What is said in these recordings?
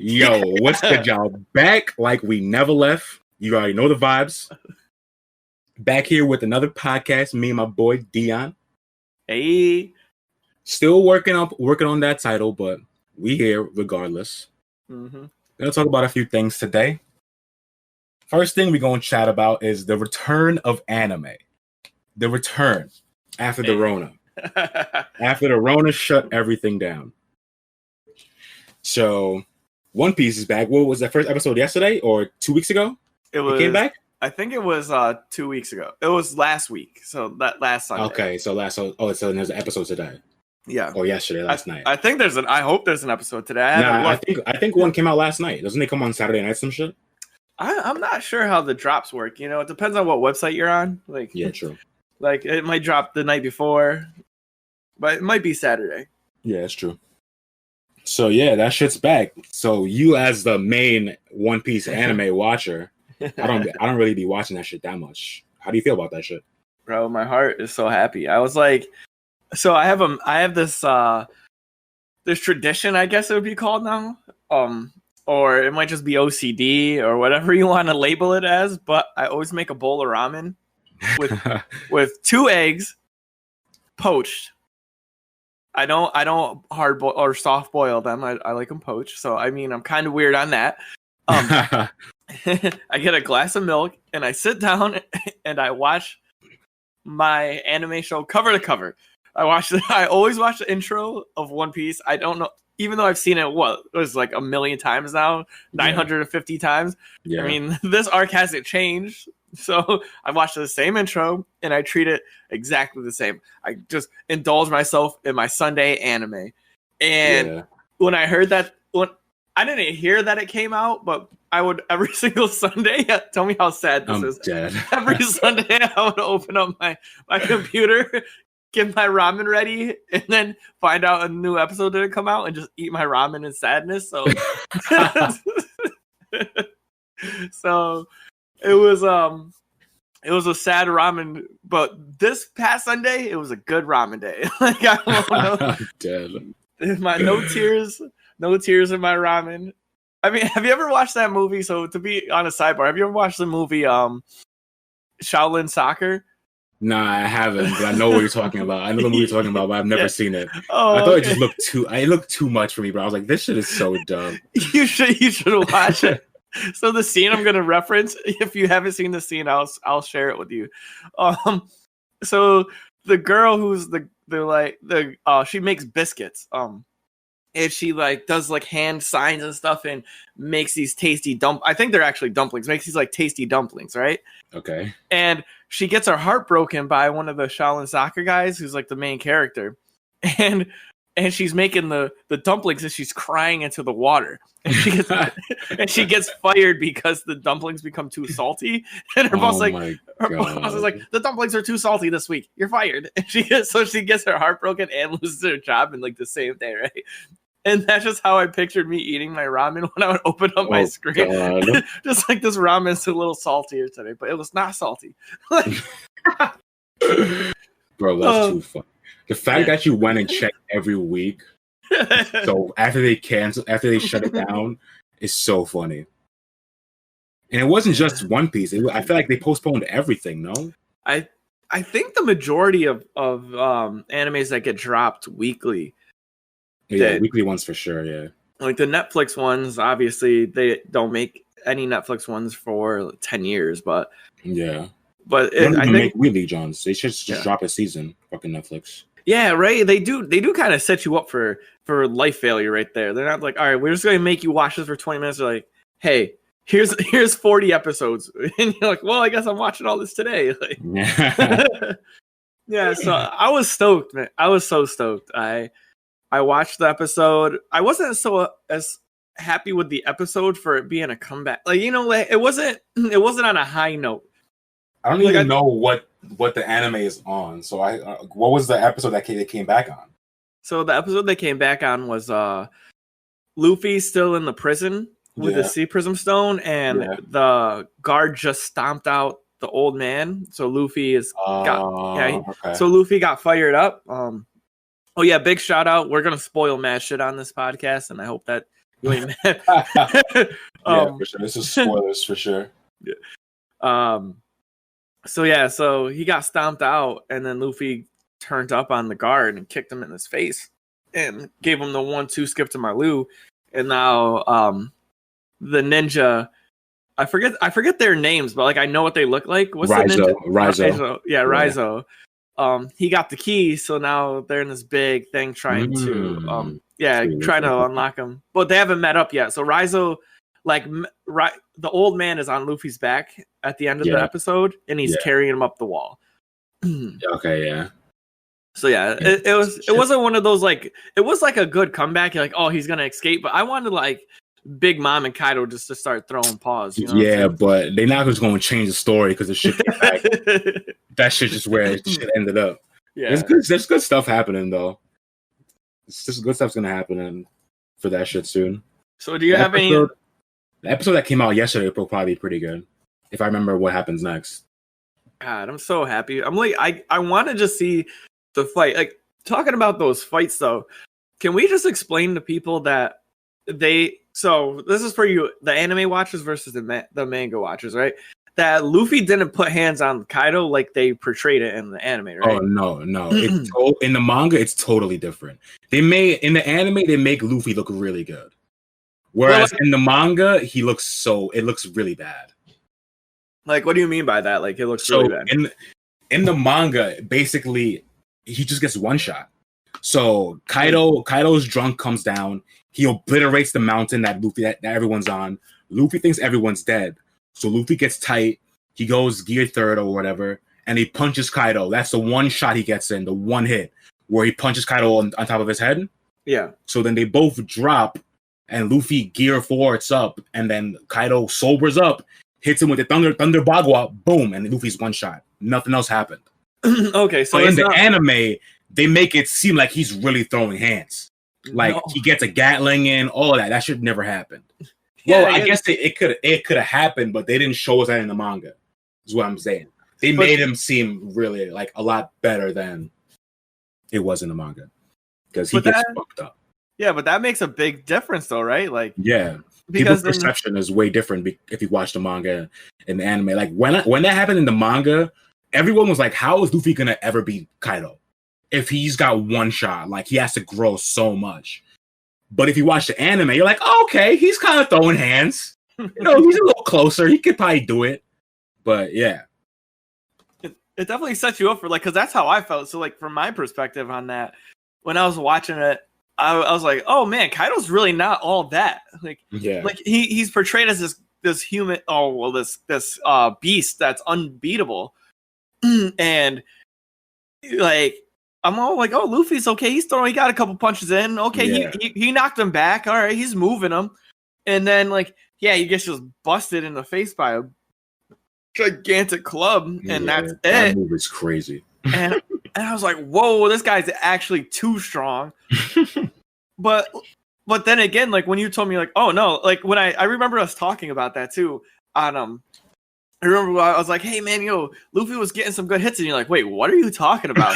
Yo, what's good, y'all? Back like we never left. You already know the vibes. Back here with another podcast. Me and my boy Dion. Hey. Still working on that title, but we here regardless. Gonna talk about a few things today. First thing we're gonna chat about is the return of anime. The return after the Rona. After the Rona shut everything down. So One Piece is back. What was that first episode yesterday or 2 weeks ago? It came back? I think it was 2 weeks ago. It was last week. So that last Sunday. Okay, so so there's an episode today. Yeah. Or yesterday, last night. I think I hope there's an episode today. I think one came out last night. Doesn't it come on Saturday night some shit? I'm not sure how the drops work. You know, it depends on what website you're on. Like, yeah, true. Like it might drop the night before, but it might be Saturday. Yeah, it's true. So yeah, that shit's back. So you, as the main One Piece anime watcher, I don't really be watching that shit that much. How do you feel about that shit? Bro, my heart is so happy. I was like, so I have this tradition, I guess it would be called now. Or it might just be OCD or whatever you want to label it as, but I always make a bowl of ramen with 2 eggs poached. I don't hard boil or soft boil them. I like them poached. So I mean, I'm kind of weird on that. I get a glass of milk and I sit down and I watch my anime show cover to cover. I always watch the intro of One Piece. I don't know, even though I've seen it, it was like 1 million times now, 950 times. Yeah. I mean, this arc hasn't changed. So I watched the same intro and I treat it exactly the same. I just indulge myself in my Sunday anime. And when I heard that, I didn't hear that it came out, but I would every single Sunday, tell me how sad this is. Dead. Every Sunday I would open up my computer, get my ramen ready, and then find out a new episode didn't come out and just eat my ramen in sadness. So, so it was a sad ramen, but this past Sunday it was a good ramen day. Like I'm dead. No tears in my ramen. I mean, have you ever watched that movie? So to be on a sidebar, have you ever watched the movie Shaolin Soccer? Nah, I haven't, but I know what you're talking about. I know the movie you're talking about, but I've never seen it. Oh, I thought it just looked too much for me, bro. I was like, this shit is so dumb. You should watch it. So the scene I'm gonna reference, if you haven't seen the scene, I'll share it with you. So the girl who's she makes biscuits. And she does hand signs and stuff and makes these tasty I think they're actually dumplings. Makes these tasty dumplings, right? Okay. And she gets her heart broken by one of the Shaolin Soccer guys, who's the main character, and she's making the dumplings and she's crying into the water. And she gets fired because the dumplings become too salty. And her boss boss is like, the dumplings are too salty this week. You're fired. And she gets her heart broken and loses her job in the same day, right? And that's just how I pictured me eating my ramen when I would open up my screen. Just this ramen's a little saltier today, but it was not salty. Bro, that's too funny. The fact that you went and checked every week, so after they shut it down, is so funny. And it wasn't just One Piece. I feel like they postponed everything. No, I think the majority of animes that get dropped weekly. Yeah, weekly ones for sure. Yeah, the Netflix ones. Obviously, they don't make any Netflix ones for 10 years. But yeah, but I think make weekly Johns. They should just drop a season. Fucking Netflix. Yeah, right. They do kind of set you up for life failure right there. They're not all right, we're just going to make you watch this for 20 minutes. They're like, hey, here's 40 episodes. And you're like, well, I guess I'm watching all this today. Yeah, so I was stoked, man. I was so stoked. I watched the episode. I wasn't as happy with the episode for it being a comeback. It wasn't on a high note. I don't even know what the anime is on. So what was the episode that they came back on? So the episode they came back on was Luffy still in the prison with the Sea Prism Stone, and the guard just stomped out the old man. So Luffy So Luffy got fired up. Oh yeah, big shout out. We're gonna spoil mad shit on this podcast, and I hope that You ain't mad. For sure. This is spoilers for sure. So he got stomped out, and then Luffy turned up on the guard and kicked him in his face and gave him the 1-2 skip to Marlou. And now the ninja, I forget their names, but like I know what they look like. What's the ninja? Raizo. Yeah, Raizo. He got the key, so now they're in this big thing trying to unlock him. But they haven't met up yet. So Raizo, the old man is on Luffy's back at the end of the episode, and he's carrying him up the wall. Okay, yeah. So it wasn't one of those like it was like a good comeback. You're like, oh, he's gonna escape, but I wanted like Big Mom and Kaido just to start throwing paws. You know but they're not just going to change the story because the shit came back. That shit just where shit ended up. Yeah, there's good stuff happening though. It's just good stuff's gonna happen for that shit soon. So do you have any? The episode that came out yesterday will probably be pretty good if I remember what happens next. God, I'm so happy. I'm like I want to just see the fight. Like talking about those fights though, can we just explain to people that so this is for you, the anime watchers versus the manga watchers, right? That Luffy didn't put hands on Kaido like they portrayed it in the anime, right? Oh no. In the manga, it's totally different. In the anime, they make Luffy look really good. Whereas in the manga, it looks really bad. Like, what do you mean by that? Like, it looks really bad. In the manga, basically, he just gets one shot. So Kaido's drunk comes down. He obliterates the mountain that everyone's on. Luffy thinks everyone's dead. So Luffy gets tight. He goes gear third or whatever, and he punches Kaido. That's the one shot he gets in, the one hit, where he punches Kaido on top of his head. Yeah. So then they both drop, and Luffy gear fours up, and then Kaido sobers up, hits him with the Thunder Bagua, boom, and Luffy's one shot. Nothing else happened. Okay, so in the anime, they make it seem like he's really throwing hands. Like he gets a Gatling in, all of that. That should never happen. Yeah, well, I guess it could have happened, but they didn't show us that in the manga. Is what I'm saying. They made him seem really like a lot better than it was in the manga because he gets fucked up. Yeah, but that makes a big difference, though, right? Like, yeah, people's perception is way different if you watch the manga and the anime. Like when that happened in the manga, everyone was like, "How is Luffy gonna ever beat Kaido if he's got one shot? Like he has to grow so much." But if you watch the anime, you're like, oh, okay, he's kind of throwing hands. He's a little closer. He could probably do it. But yeah. It definitely sets you up for because that's how I felt. So like from my perspective on that, when I was watching it, I was like, oh man, Kaido's really not all that. Like he's portrayed as this human, this beast that's unbeatable. And like I'm all like, oh, Luffy's okay. He got a couple punches in. Okay, he knocked him back. All right, he's moving him. And then, he gets just busted in the face by a gigantic club, and that's it. That move is crazy. And I was like, whoa, this guy's actually too strong. But then again, like when you told me, like, oh no, like when I remember us talking about that too on I remember I was like, hey, man, Luffy was getting some good hits. And you're like, wait, what are you talking about?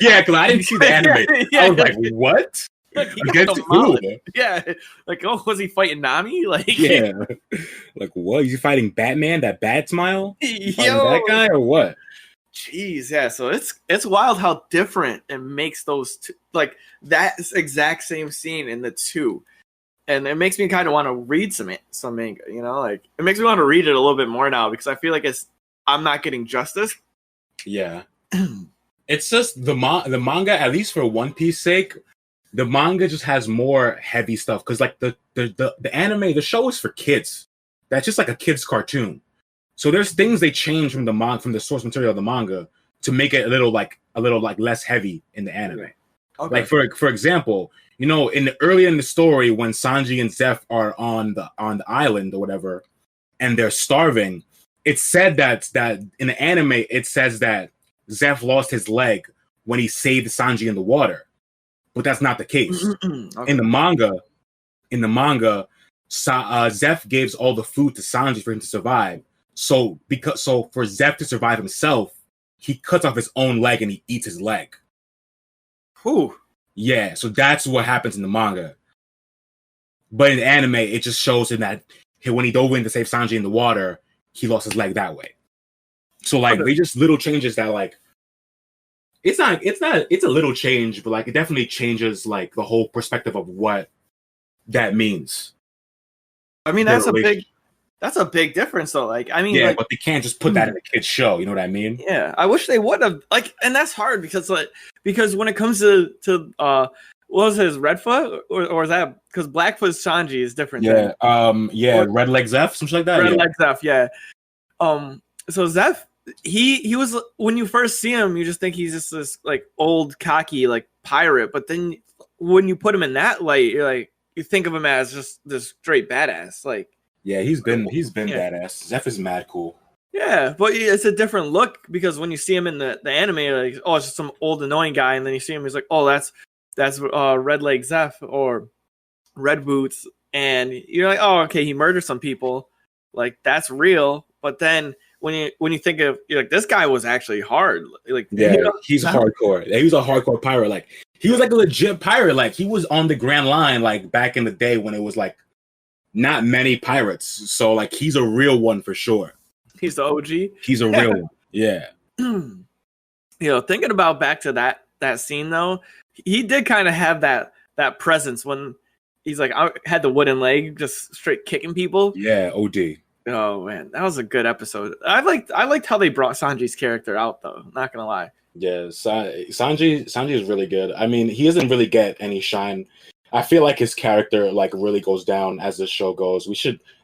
Yeah, because I didn't see the anime. I was like, what? Against who? Yeah. Like, oh, was he fighting Nami? Like, yeah. Like, what? Is he fighting Batman? That bad smile? That guy or what? Jeez, yeah. So it's wild how different it makes those two, like that exact same scene in the two. And it makes me kind of want to read some manga, like it makes me want to read it a little bit more now because I feel like I'm not getting justice. Yeah, it's just the manga, at least for One Piece sake, the manga just has more heavy stuff because like the anime, the show is for kids. That's just like a kid's cartoon. So there's things they change from the source material of the manga to make it a little less heavy in the anime. Okay. Like for example. Earlier in the story, when Sanji and Zeph are on the island or whatever, and they're starving, it's said that in the anime it says that Zeph lost his leg when he saved Sanji in the water, but that's not the case. Okay. In the manga, Zeph gives all the food to Sanji for him to survive. So for Zeph to survive himself, he cuts off his own leg and he eats his leg. Whew. Yeah, so that's what happens in the manga. But in anime, it just shows him that when he dove in to save Sanji in the water, he lost his leg that way. So like they just little changes that like it's a little change, but like it definitely changes like the whole perspective of what that means. I mean, that's a big difference though. Like, I mean, yeah, like, but they can't just put that in a kid's show. You know what I mean? Yeah, I wish they would have. Like, and that's hard because when it comes to what was his Redfoot or is that because Blackfoot Sanji is different? Yeah, Red Leg Zeph, something like that. Red Leg Zeph, yeah. So Zeph, he was, when you first see him, you just think he's just this like old cocky like pirate, but then when you put him in that light, you're like, you think of him as just this straight badass. Like, yeah, he's been badass. Zeph is mad cool. Yeah, but it's a different look because when you see him in the anime, like, oh, it's just some old annoying guy, and then you see him, he's like, oh, that's Red Leg Zeph or Red Boots, and you're like, oh, okay, he murdered some people, like that's real. But then when you think of, you're like, this guy was actually hard, like he's hardcore. He was a hardcore pirate. Like he was like a legit pirate. Like he was on the Grand Line, like back in the day when it was like not many pirates. So like he's a real one for sure. He's the OG. He's a real one. Yeah. Thinking about back to that scene though, he did kind of have that presence when he's like, I had the wooden leg, just straight kicking people. Yeah, OD. Oh man, that was a good episode. I liked how they brought Sanji's character out though. Not gonna lie. Yeah, Sanji is really good. I mean, he doesn't really get any shine. I feel like his character like really goes down as the show goes.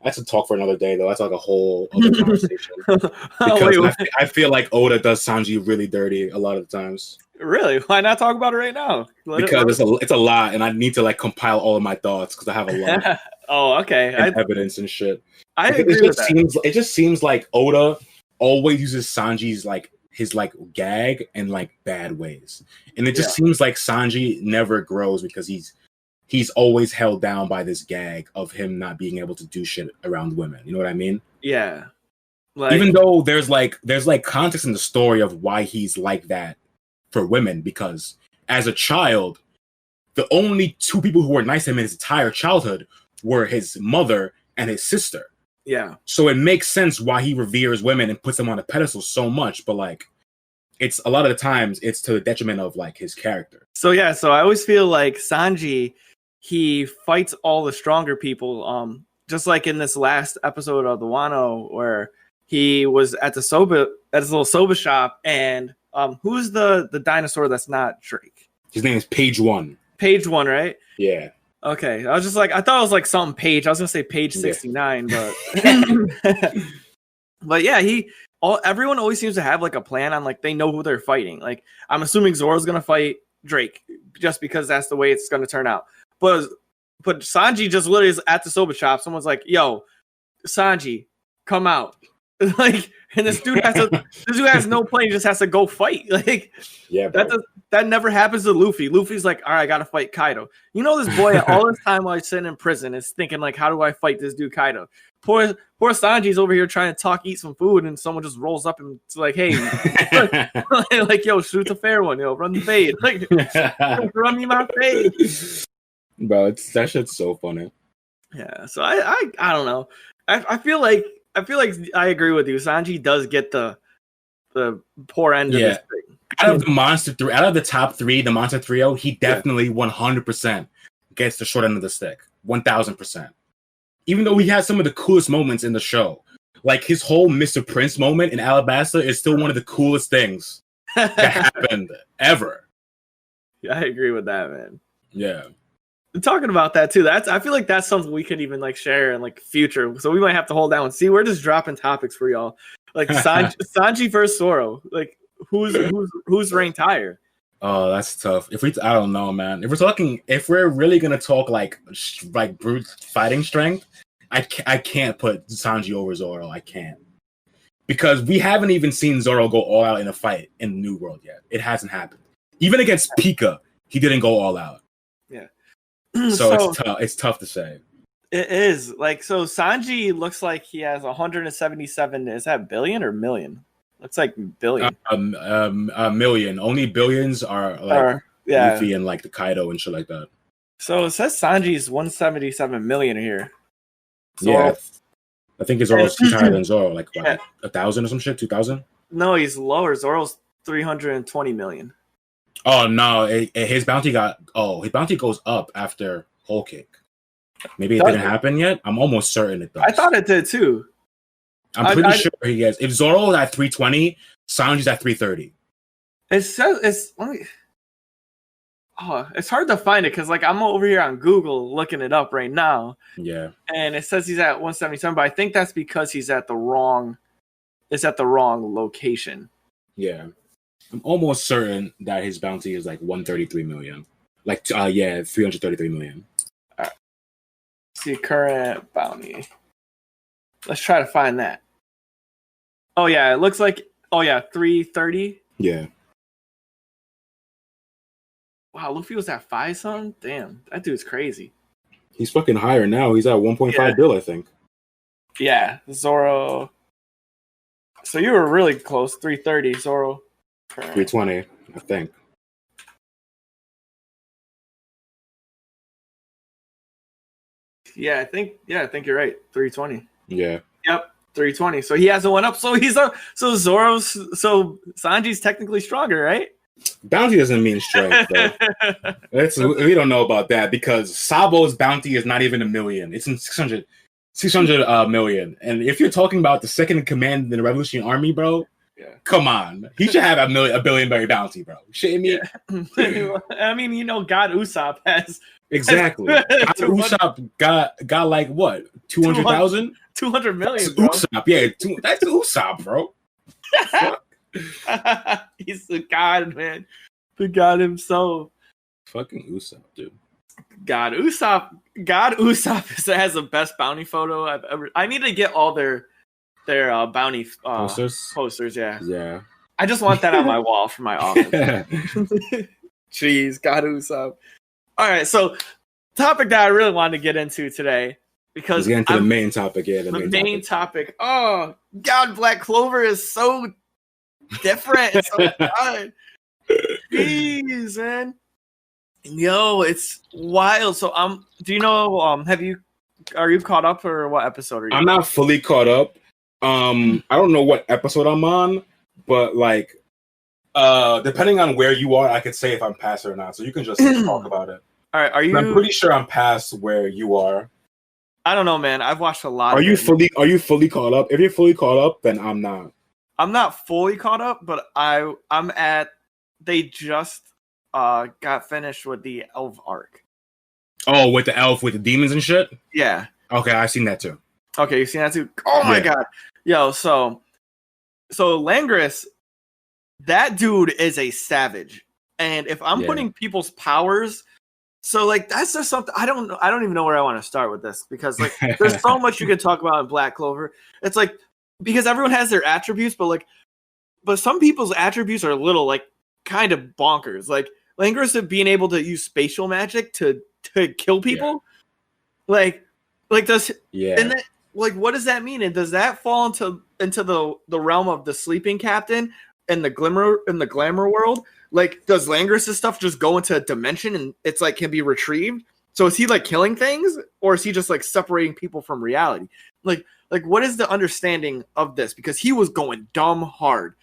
That's a talk for another day though. That's like a whole other conversation. Because I feel like Oda does Sanji really dirty a lot of the times. Really? Why not talk about it right now? Because it's a lot, and I need to like compile all of my thoughts because I have a lot. Oh, okay. Evidence and shit. I agree with that. It just seems like Oda always uses Sanji's like his like gag in like bad ways, and it just seems like Sanji never grows because he's always held down by this gag of him not being able to do shit around women. You know what I mean? Yeah. Like, even though there's context in the story of why he's like that for women, because as a child, the only two people who were nice to him in his entire childhood were his mother and his sister. Yeah. So it makes sense why he reveres women and puts them on a pedestal so much, but like it's a lot of the times it's to the detriment of like his character. So I always feel like Sanji, he fights all the stronger people. Just like in this last episode of the Wano, where he was at his little soba shop, and who's the dinosaur that's not Drake? His name is Page One. Page One, right? Yeah. Okay. I was just like, I thought it was like something Page. I was gonna say Page 69, but but yeah, everyone always seems to have like a plan on, like they know who they're fighting. Like I'm assuming Zoro's gonna fight Drake just because that's the way it's gonna turn out. But Sanji just literally is at the soba shop. Someone's like, "Yo, Sanji, come out!" Like, and this dude has no plan. He just has to go fight. Like, yeah, that never happens to Luffy. Luffy's like, "All right, I gotta fight Kaido." You know, this boy all this time while he's sitting in prison is thinking like, "How do I fight this dude Kaido?" Poor Sanji's over here trying to eat some food, and someone just rolls up and it's like, "Hey, like, yo, shoot the fair one, yo, run the fade, like, run me my fade." Bro, that shit's so funny. Yeah, so I don't know. I feel like I agree with you. Sanji does get the poor end of this thing. Out of the top three, the Monster Trio, he definitely 100% gets the short end of the stick. 1000%. Even though he has some of the coolest moments in the show, like his whole Mr. Prince moment in Alabasta is still one of the coolest things that happened ever. Yeah, I agree with that, man. Yeah. Talking about that too, I feel like that's something we could even like share in like future. So we might have to hold down and see. We're just dropping topics for y'all. Like Sanji versus Zoro. Like who's ranked higher? Oh, that's tough. I don't know, man. If we're really gonna talk like brute fighting strength, I can't put Sanji over Zoro. I can't, because we haven't even seen Zoro go all out in a fight in the New World yet. It hasn't happened. Even against Pika, he didn't go all out. Yeah. So it's tough to say. It is. Like, so Sanji looks like he has 177. Is that billion or million? Looks like billion. A million. Only billions are like Luffy and like the Kaido and shit like that. So it says Sanji's 177 million here. Yeah, I think his Zoro's higher than Zoro, like what, Yeah. 1,000 or some shit, 2,000. No, he's lower. Zoro's 320 million. Oh no, his bounty goes up after Whole Cake. Maybe it didn't happen yet. I'm almost certain it does. I thought it did too. I'm pretty sure he gets. If Zoro's at 320, Sanji's at 330. It says it's hard to find it because like I'm over here on Google looking it up right now. Yeah. And it says he's at 177, but I think that's because he's at the wrong location. Yeah. I'm almost certain that his bounty is like 133 million. Like 333 million. All right. See current bounty. Let's try to find that. Oh yeah, it looks like 330. Yeah. Wow, Luffy was at 5 something? Damn, that dude's crazy. He's fucking higher now. He's at 1.5 bill, I think. Yeah, Zoro. So you were really close. 330, Zoro. 320, I think. Yeah, I think you're right. 320. Yeah. Yep, 320. So he hasn't went up. So Sanji's technically stronger, right? Bounty doesn't mean strength, though. We don't know about that because Sabo's bounty is not even 1 million. It's in 600 million. And if you're talking about the second in command in the Revolutionary Army, bro, come on. He should have a billion berry bounty, bro. Shitting me? Yeah. I mean, God Usopp has... Exactly. God Usopp got like, what, 200,000? 200 million, bro. Usopp, yeah. That's Usopp, bro. He's the god, man. The god himself. Fucking Usopp, dude. God Usopp has the best bounty photo I've ever. I need to get all their bounty posters. Yeah. I just want that on my wall for my office. Jeez, God Usopp. All right, so topic that I really wanted to get into today because let's get into the main topic. Yeah, the main topic. Oh God, Black Clover is so different. It's so fun. Jeez, man. Yo, it's wild. So do you know are you caught up or what episode are you? I'm not fully caught up. I don't know what episode I'm on, but like depending on where you are, I could say if I'm past it or not. So you can just talk about it. All right, I'm pretty sure I'm past where you are. I don't know, man. I've watched a lot. Are you fully caught up? If you're fully caught up, then I'm not. I'm not fully caught up, but I'm at. They just got finished with the elf arc. Oh, with the elf with the demons and shit? Yeah. Okay, I've seen that too. Okay, you've seen that too? Oh my god. Yo, so Langris, that dude is a savage. And if I'm putting people's powers, so like that's just something I don't even know where I want to start with this because like there's so much you can talk about in Black Clover. It's like because everyone has their attributes, but some people's attributes are a little like kind of bonkers. Like Langris being able to use spatial magic to kill people. And then like what does that mean? And does that fall into the realm of the sleeping captain and the glamour world? Like does Langris' stuff just go into a dimension and it's like can be retrieved? So is he like killing things or is he just like separating people from reality? Like what is the understanding of this? Because he was going dumb hard.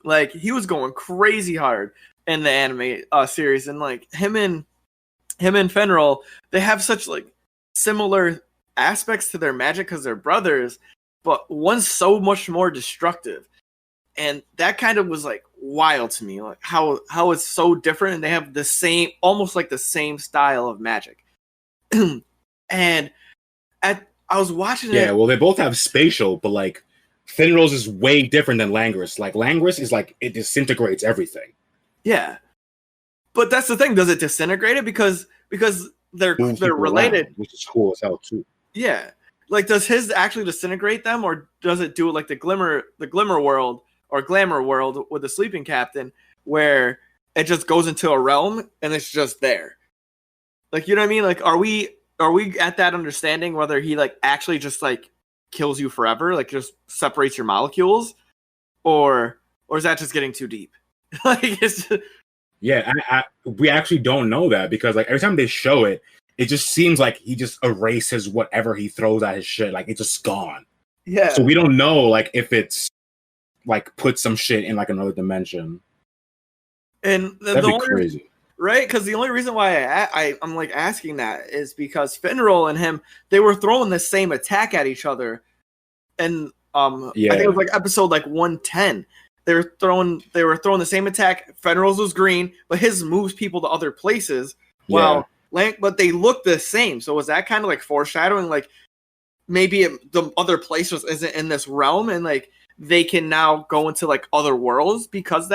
like he was going crazy hard in the anime series, and like him and Fenrir, they have such like similar aspects to their magic because they're brothers, but one's so much more destructive. And that kind of was like wild to me, like how it's so different, and they have the same, almost like the same style of magic. And I was watching it. Yeah, well, they both have spatial, but like Finrose is way different than Langris. Like Langris is like it disintegrates everything. Yeah, but that's the thing. Does it disintegrate it because they're related, around, which is cool as hell too. Yeah, like does his actually disintegrate them, or does it do it like the glimmer world? Or glamour world with the sleeping captain, where it just goes into a realm and it's just there. Like, you know what I mean? Like, are we at that understanding whether he like actually just like kills you forever, like just separates your molecules, or is that just getting too deep? Like, it's just... Yeah, we actually don't know that because like every time they show it, it just seems like he just erases whatever he throws at his shit. Like it's just gone. Yeah. So we don't know like if it's like put some shit in like another dimension. And that'd be crazy, right? Because the only reason why I'm like asking that is because Finral and him, they were throwing the same attack at each other, and I think it was like episode like 110. They were throwing the same attack. Federal's was green, but his moves people to other places. Wow, but they look the same. So was that kind of like foreshadowing? Like maybe the other place isn't in this realm, and like they can now go into like other worlds because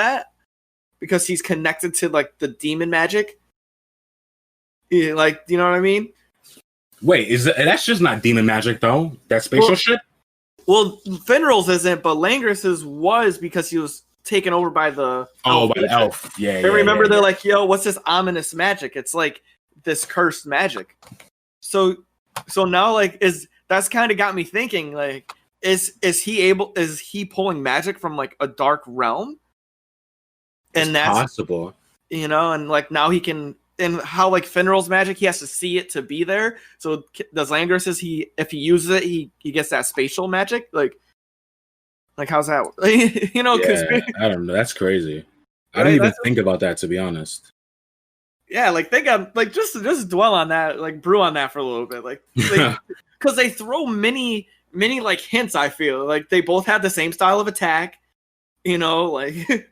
he's connected to like the demon magic. Yeah, like, you know what I mean? Wait, that's just not demon magic though? That spatial shit. Well, Finral's isn't, but Langris's was because he was taken over by the elf. Yeah. And remember, they're like, "Yo, what's this ominous magic? It's like this cursed magic." So now, like, that's kind of got me thinking, like, is he pulling magic from like a dark realm? And that's possible, you know, and like now he can. And how like Finral's magic, he has to see it to be there. So does Langris if he uses it, he gets that spatial magic? Like how's that? You know, I don't know. That's crazy. I didn't even think about that, to be honest. Yeah, like think of like just dwell on that, like brew on that for a little bit, like because they throw many like hints. I feel like they both had the same style of attack. You know, like.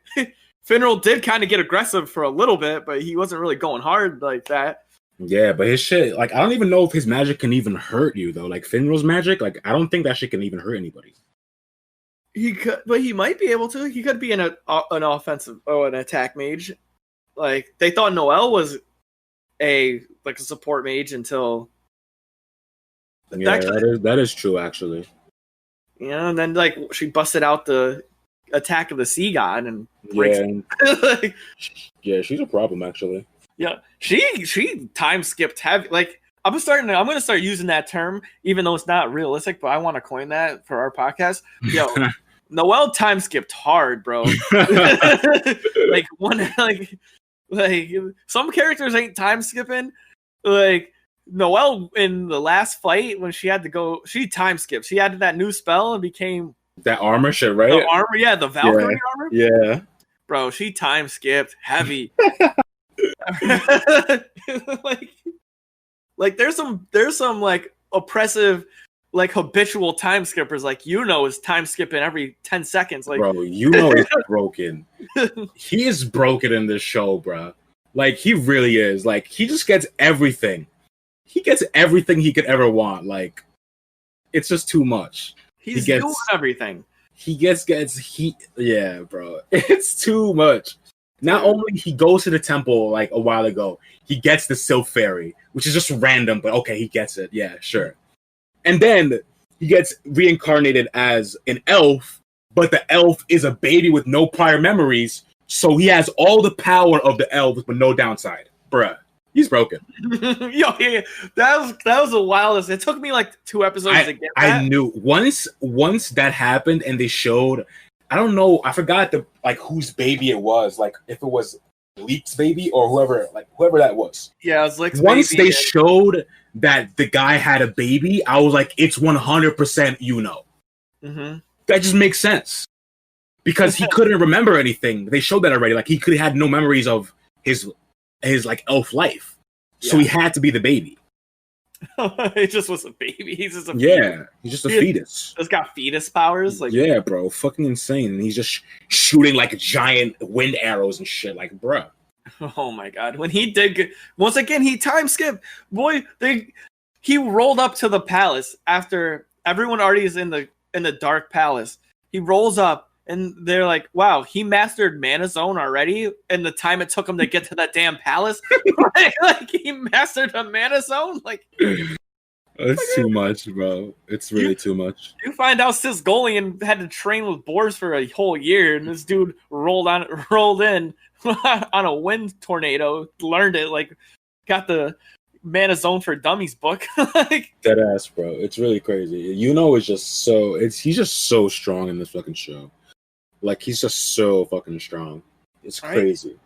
Finral did kind of get aggressive for a little bit, but he wasn't really going hard like that. Yeah, but his shit, like, I don't even know if his magic can even hurt you, though. Like, Finral's magic, like, I don't think that shit can even hurt anybody. He could, but he might be able to. He could be an offensive an attack mage. Like, they thought Noelle was a support mage until... Yeah, that is true, actually. You know, and then, like, she busted out the attack of the sea god and breaks it. Yeah, she's a problem, actually. Yeah, she time skipped heavy. Like I'm gonna start using that term, even though it's not realistic, but I want to coin that for our podcast. Yo, Noelle time skipped hard, bro. like some characters ain't time skipping. Like Noelle in the last fight when she had to go, she time skipped. She added that new spell and became that armor shit, right? The armor, yeah, the Valkyrie armor. Yeah, bro, she time skipped heavy. like there's some like oppressive, like habitual time skippers. Like is time skipping every 10 seconds. Like, bro, is broken. He is broken in this show, bro. Like he really is. Like he just gets everything. He gets everything he could ever want. Like it's just too much. He gets doing everything. Yeah, bro. It's too much. Not only he goes to the temple like a while ago, he gets the Sylph Fairy, which is just random, but okay, he gets it. Yeah, sure. And then he gets reincarnated as an elf, but the elf is a baby with no prior memories, so he has all the power of the elves, but no downside. Bruh. He's broken. Yo, yeah. That was the wildest. It took me like 2 episodes to get that. I knew once that happened and they showed, I don't know, I forgot whose baby it was, like if it was Leek's baby or whoever that was. Yeah, it was Leek's baby. Once they showed that the guy had a baby, I was like, it's 100% Mm-hmm. That just makes sense. Because he couldn't remember anything. They showed that already. Like he could have had no memories of his like elf life, so he had to be the baby. It just was a baby. He's just he's just a fetus. He's got fetus powers, like bro, fucking insane. And he's just shooting like giant wind arrows and shit, like bruh. Oh my god! When he did once again, he time skipped. Boy, he rolled up to the palace after everyone already is in the dark palace. He rolls up. And they're like, wow, he mastered Mana Zone already and the time it took him to get to that damn palace. Like he mastered a Mana Zone? Like it's too much, bro. It's really too much. You find out Sisgolian had to train with boars for a whole year, and this dude rolled in on a wind tornado, learned it, like got the Mana Zone for Dummies book. Like dead ass, bro. It's really crazy. Is just he's just so strong in this fucking show. Like, he's just so fucking strong. It's crazy.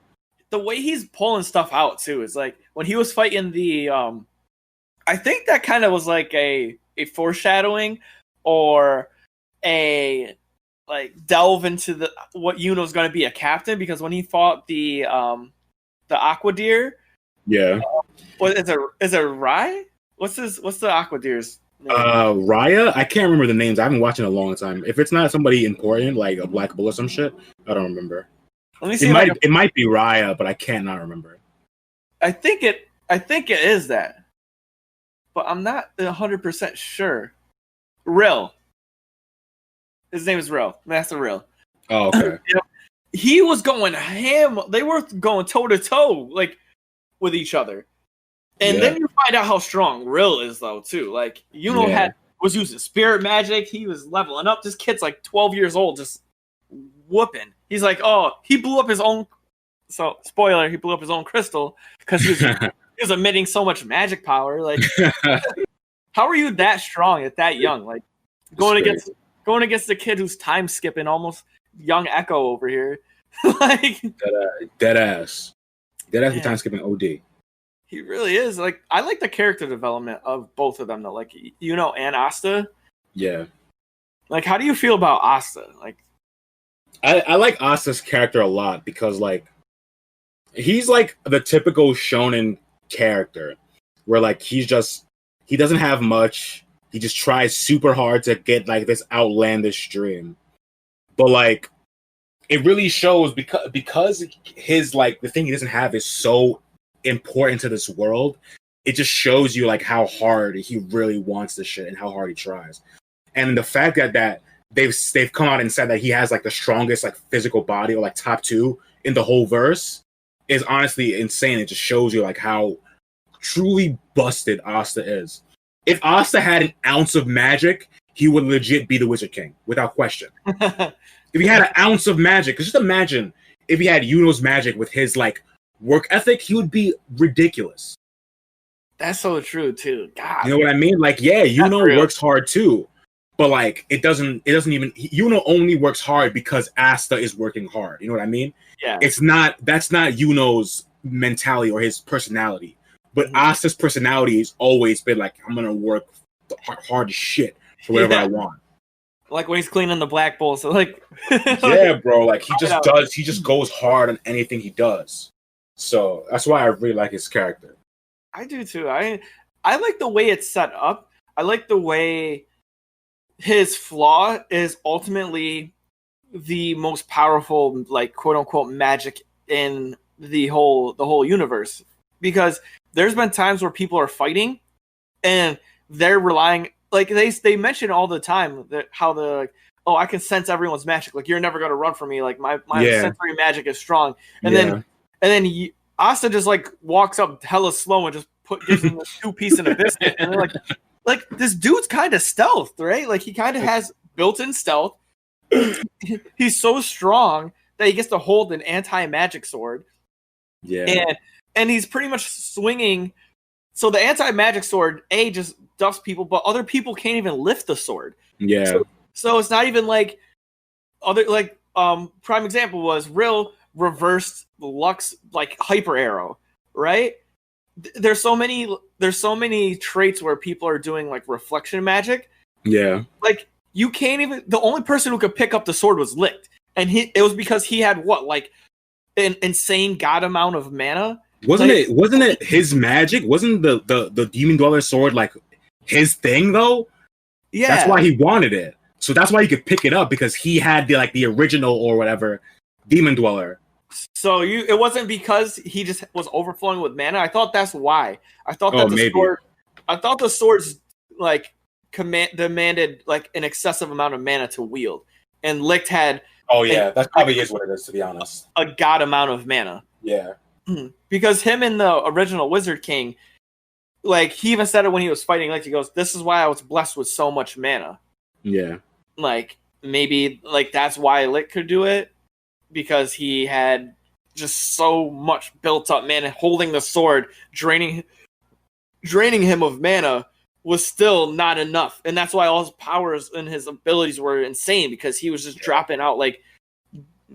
the way he's pulling stuff out too is like when he was fighting the I think that kind of was like a foreshadowing or a like delve into the what Yuno's going to be a captain, because when he fought the Aqua Deer, what is it Rai? What's the Aqua Deer's name? Raya? I can't remember the names. I haven't watched it in a long time. If it's not somebody important like a Black Bull or some shit, I don't remember. Let me see. It might be Raya, but I cannot remember. I think it is that, but I'm not 100% sure. Rill. His name is Rill. Master Rill. Oh, okay. He was going ham. They were going toe to toe, like with each other. And then you find out how strong Rill is, though, too. Like was using spirit magic. He was leveling up. This kid's like 12 years old, just whooping. He's like, oh, he blew up his own. So, spoiler, he blew up his own crystal because he was emitting so much magic power. Like, how are you that strong at that young? Like, going against the kid who's time skipping, almost young Echo over here. Like, dead ass with time skipping OD. He really is. Like, I like the character development of both of them, though. Like, and Asta. Yeah. Like, how do you feel about Asta? Like, I like Asta's character a lot because, like, he's like the typical shonen character where, like, he doesn't have much. He just tries super hard to get like this outlandish dream, but like, it really shows because his like the thing he doesn't have is so important to this world. It just shows you like how hard he really wants this shit and how hard he tries, and the fact that they've come out and said that he has like the strongest like physical body or like top 2 in the whole verse is honestly insane. It just shows you like how truly busted Asta is. If Asta had an ounce of magic, he would legit be the Wizard King without question. If he had an ounce of magic, because just imagine if he had Yuno's magic with his like work ethic, he would be ridiculous. That's so true too. God, you know what I mean? Like, yeah, Yuno works hard too. But like it doesn't even Yuno only works hard because Asta is working hard. You know what I mean? Yeah. That's not Yuno's mentality or his personality. But Asta's personality has always been like, I'm gonna work hard as shit for whatever I want. Like when he's cleaning the Black Bull, so like yeah, bro. Like he just goes hard on anything he does. So that's why I really like his character. I do too. I like the way it's set up. I like the way his flaw is ultimately the most powerful, like, quote unquote magic in the whole universe. Because there's been times where people are fighting and they're relying, like they mention all the time that how I can sense everyone's magic. Like, you're never gonna run from me. Like my sensory magic is strong. And then Asta just like walks up hella slow and just gives him a 2-piece and a biscuit. And they're like this dude's kind of stealth, right? Like he kind of has built-in stealth. He's so strong that he gets to hold an anti-magic sword. Yeah. And he's pretty much swinging. So the anti-magic sword, just duffs people, but other people can't even lift the sword. Yeah. So it's not even like prime example was Rill reversed Lux like hyper arrow, right? There's so many traits where people are doing like reflection magic. Yeah. Like you can't even. The only person who could pick up the sword was Licht, and it was because he had like an insane god amount of mana. Wasn't it his magic? Wasn't the Demon Dweller sword like his thing though? Yeah. That's why he wanted it. So that's why he could pick it up, because he had the original or whatever Demon Dweller. So it wasn't because he just was overflowing with mana. I thought that's why. I thought that the swords like demanded like an excessive amount of mana to wield, and Licht had. Oh yeah, that probably is what it is, to be honest. A god amount of mana. Yeah. Because him in the original Wizard King, like he even said it when he was fighting Licht. He goes, "This is why I was blessed with so much mana." Yeah. Like maybe like that's why Licht could do it. Because he had just so much built up mana, holding the sword, draining him of mana was still not enough, and that's why all his powers and his abilities were insane. Because he was just dropping out like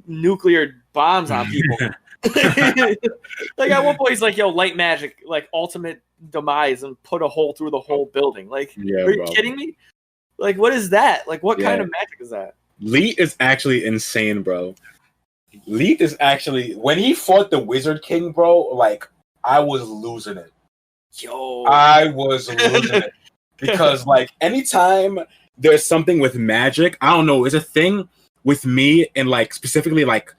nuclear bombs on people. Like at one point he's like, "Yo, light magic, like ultimate demise, and put a hole through the whole building." Like, are you kidding me? Like, what is that? Like, what kind of magic is that? Leet is actually insane, bro. Leet is actually, when he fought the Wizard King, bro, like, I was losing it. I was losing it. Because, like, anytime there's something with magic, I don't know, it's a thing with me and, like, specifically, like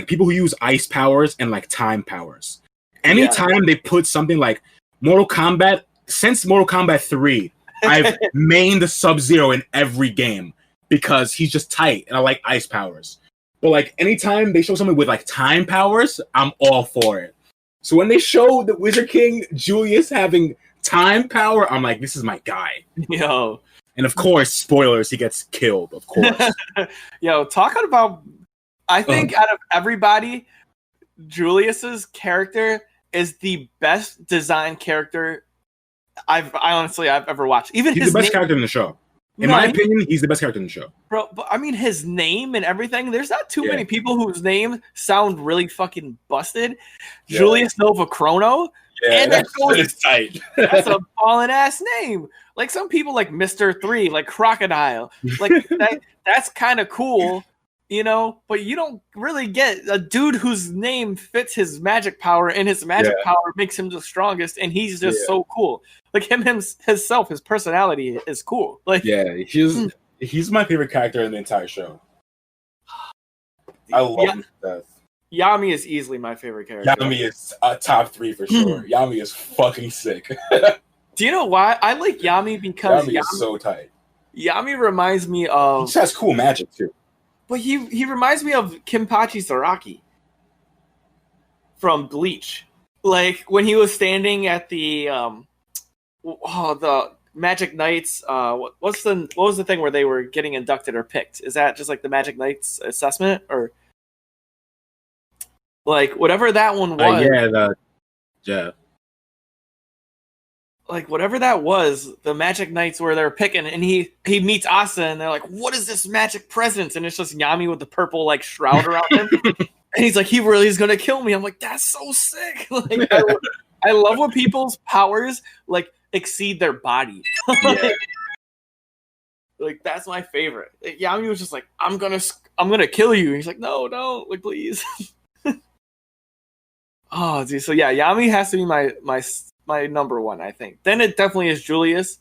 people who use ice powers and, like, time powers. Anytime they put something like Mortal Kombat, since Mortal Kombat 3, I've mained the Sub-Zero in every game because he's just tight and I like ice powers. But like anytime they show something with like time powers, I'm all for it. So when they show the Wizard King Julius having time power, I'm like, this is my guy. Yo. And of course, spoilers, he gets killed, of course. Yo, talking about, I think out of everybody, Julius's character is the best designed character I've ever watched. Even he's the best character in the show. In my opinion, he's the best character in the show. Bro, but I mean, his name and everything, there's not too many people whose names sound really fucking busted. Yeah. Julius Nova Chrono. Yeah, and that's tight. That's a ballin' ass name. Like some people like Mr. 3, like Crocodile. Like that's kind of cool, you know, but you don't really get a dude whose name fits his magic power, and his magic power makes him the strongest, and he's just so cool. Like himself, his personality is cool. Like he's my favorite character in the entire show. I love him to death. Yami is easily my favorite character. Yami is top 3 for sure. Yami is fucking sick. Do you know why I like Yami? Because Yami is so tight. Yami reminds me of. He just has cool magic too. But he reminds me of Kenpachi Zaraki from Bleach. Like when he was standing at the Magic Knights. What was the thing where they were getting inducted or picked? Is that just like the Magic Knights assessment, or like whatever that one was? Like whatever that was, the Magic Knights where they're picking, and he meets Asa, and they're like, "What is this magic presence?" And it's just Yami with the purple like shroud around him, and he's like, "He really is gonna kill me." I'm like, "That's so sick!" Like, I love when people's powers like exceed their body. Like that's my favorite. Like, Yami was just like, "I'm gonna kill you." And he's like, "No, don't, like please." Oh, dude. So yeah, Yami has to be my number one, I think. Then it definitely is Julius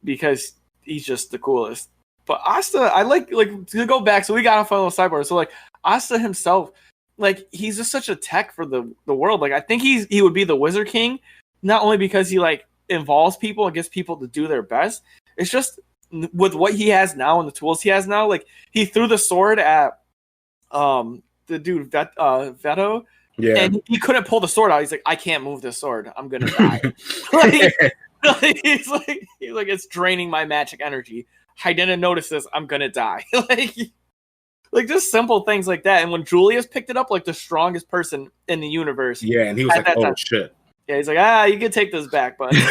because he's just the coolest. But Asta, I like to go back. So we got off on a little sidebar. So like Asta himself, like he's just such a tech for the world. Like I think he would be the Wizard King, not only because he like involves people and gets people to do their best. It's just with what he has now and the tools he has now. Like he threw the sword at the dude Veto. Yeah. And he couldn't pull the sword out. He's like, I can't move this sword. I'm gonna die. He's like, it's draining my magic energy. I didn't notice this. I'm gonna die. like just simple things like that. And when Julius picked it up, like the strongest person in the universe. Yeah, and he was like, "Oh shit." Yeah, he's like, you can take this back, bud. He's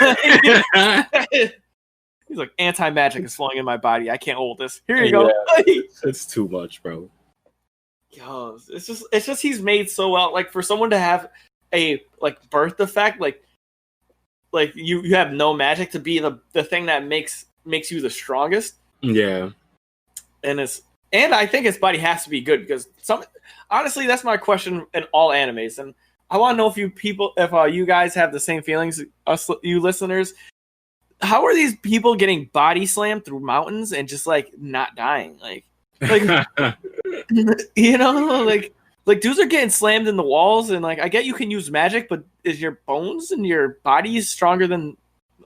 like, anti-magic is flowing in my body. I can't hold this. Here you go. It's too much, bro. Yo, it's just he's made so well. Like for someone to have a like birth defect, like you have no magic to be the thing that makes you the strongest. Yeah, and I think his body has to be good because honestly, that's my question in all animes, and I want to know if you guys have the same feelings, you listeners. How are these people getting body slammed through mountains and just like not dying? Like you know, like dudes are getting slammed in the walls, and like I get you can use magic, but is your bones and your body stronger than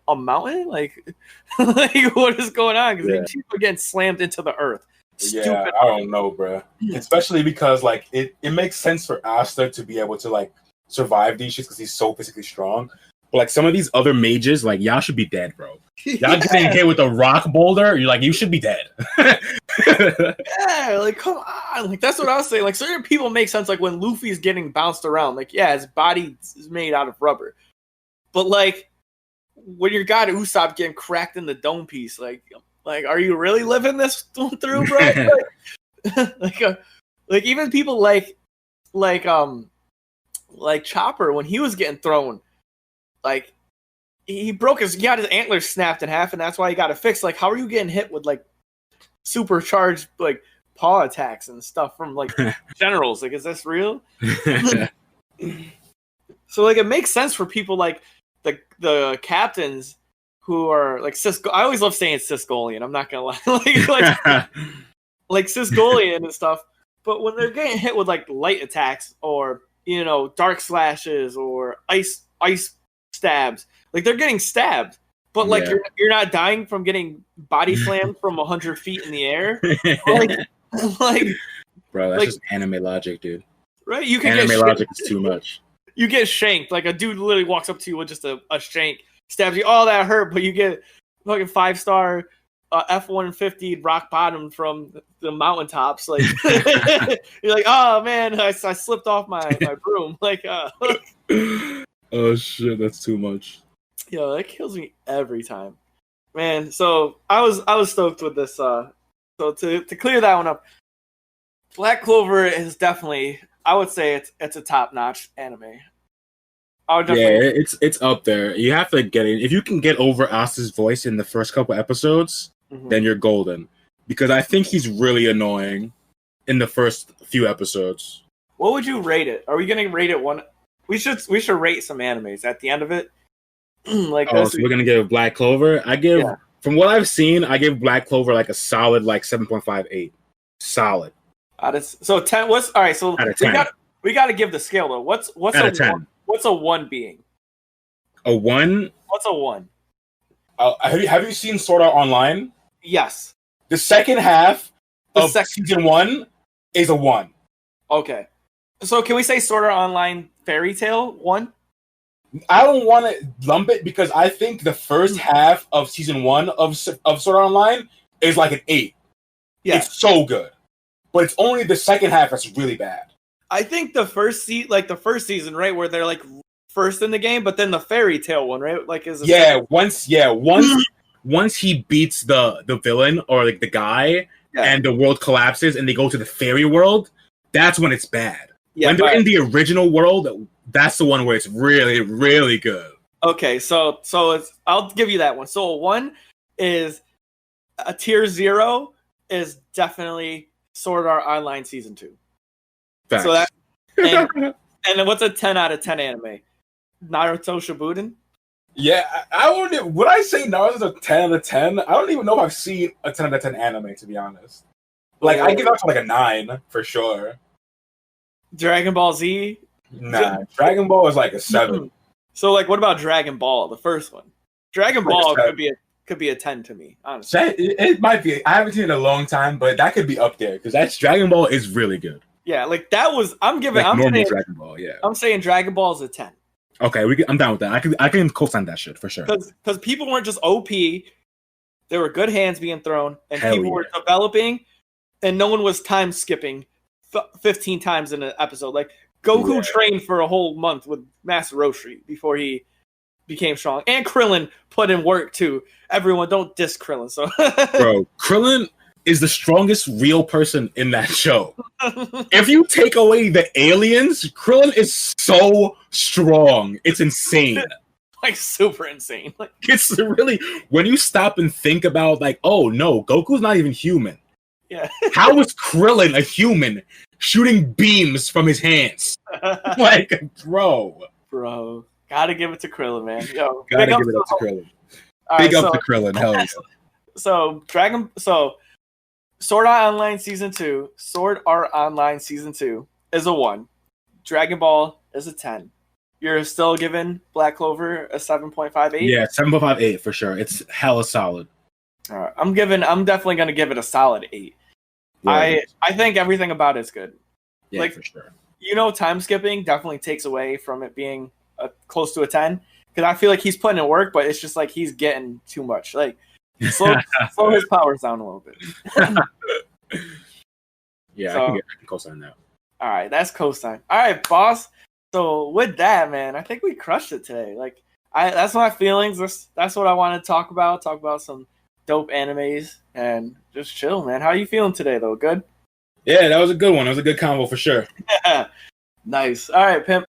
a mountain? Like what is going on? Because people are getting slammed into the earth. Stupid. Yeah, I don't know, bro. Especially because like it makes sense for Asta to be able to like survive these shits because he's so physically strong. But like some of these other mages, like y'all should be dead, bro. Y'all getting hit with a rock boulder, you're like, you should be dead. Yeah, like come on, like that's what I was saying. Like certain people make sense. Like when Luffy's getting bounced around, like his body is made out of rubber. But like when your god Usopp getting cracked in the dome piece, like are you really living this through, bro? like even people like like Chopper when he was getting thrown, like he got his antlers snapped in half, and that's why he got it fixed. Like, how are you getting hit with like supercharged like paw attacks and stuff from like generals? Like, is this real? So like it makes sense for people like the captains who are like I always love saying Sisgolian. I'm not gonna lie, like Sisgolian and stuff. But when they're getting hit with like light attacks or dark slashes or ice stabs, like they're getting stabbed, but like you're not dying from getting body slammed from 100 feet in the air. like bro, that's just anime logic, dude. Right? You can anime logic is too much. You get shanked. Like a dude literally walks up to you with just a shank, stabs you. Oh, that hurt, but you get fucking 5-star F-150 rock bottom from the mountaintops. Like you're like, oh man, I slipped off my broom. Like, oh shit, that's too much. Yo, that kills me every time, man. So I was stoked with this. So to clear that one up, Black Clover is definitely, I would say it's a top-notch anime. I would definitely it's up there. You have to get it. If you can get over Asta's voice in the first couple episodes, then you're golden. Because I think he's really annoying in the first few episodes. What would you rate it? Are we gonna rate it one? We should rate some animes at the end of it. So we're gonna give Black Clover. From what I've seen, I give Black Clover like a solid 7.58. Solid. So 10. What's all right? So out of 10. We got to give the scale though. What's out of 10? What's a 1 being? A 1? What's a 1? Have you seen Sword Art Online? Yes. The second half of season 1 is a 1. Okay. So can we say Sword Art Online Fairy Tail 1? I don't want to lump it because I think the first half of season 1 of Sword Art Online is like an 8. Yeah. It's so good. But it's only the second half that's really bad. I think the first season, right, where they're like first in the game, but then the Fairy Tail one, right? Like once he beats the villain or like the guy and the world collapses and they go to the fairy world, that's when it's bad. Yeah, when they're in the original world, that's the one where it's really, really good. Okay, so I'll give you that one. So a 1 is a tier 0 is definitely Sword Art Online Season 2. Facts. So that and then what's a 10 out of 10 anime? Naruto Shippuden? Yeah, would I say Naruto's a 10 out of 10? I don't even know if I've seen a 10 out of 10 anime, to be honest. Like, I give it to like a 9 for sure. Dragon Ball Z? Nah, Dragon Ball is like a 7. So like, what about Dragon Ball, the first one? Dragon Ball could be a 10 to me, honestly. It might be. I haven't seen it in a long time, but that could be up there because Dragon Ball is really good. Yeah, like that was. I'm saying Dragon Ball. Yeah, I'm saying Dragon Ball is a 10. Okay, I'm down with that. I can co-sign that shit for sure. Because people weren't just OP. There were good hands being thrown, and people were developing, and no one was time skipping 15 times in an episode. Like Goku trained for a whole month with Master Roshi before he became strong, and Krillin put in work too. Everyone, don't diss Krillin. So, bro, Krillin is the strongest real person in that show. If you take away the aliens, Krillin is so strong. It's insane. Like super insane. Like it's really when you stop and think about like, oh no, Goku's not even human. Yeah. How is Krillin a human shooting beams from his hands? Like, bro. Gotta give it to Krillin, man. Yo, gotta give it up to Krillin. Big up to Krillin, hell yeah. So Sword Art Online Season 2 is a 1. Dragon Ball is a 10. You're still giving Black Clover a 7.58? Yeah, 7.58 for sure. It's hella solid. All right. I'm definitely gonna give it a solid 8. Yeah, I think everything about it's good. Yeah, like, for sure. Time skipping definitely takes away from it being close to a 10. Because I feel like he's putting in work, but it's just like he's getting too much. Like slow his powers down a little bit. Yeah, so, I can co-sign that. All right, that's co-sign. All right, boss. So with that, man, I think we crushed it today. Like, that's my feelings. That's what I want to talk about. Talk about some dope animes and just chill, man. How are you feeling today, though? Good? Yeah, that was a good one. That was a good combo for sure. Nice. All right, Pimp.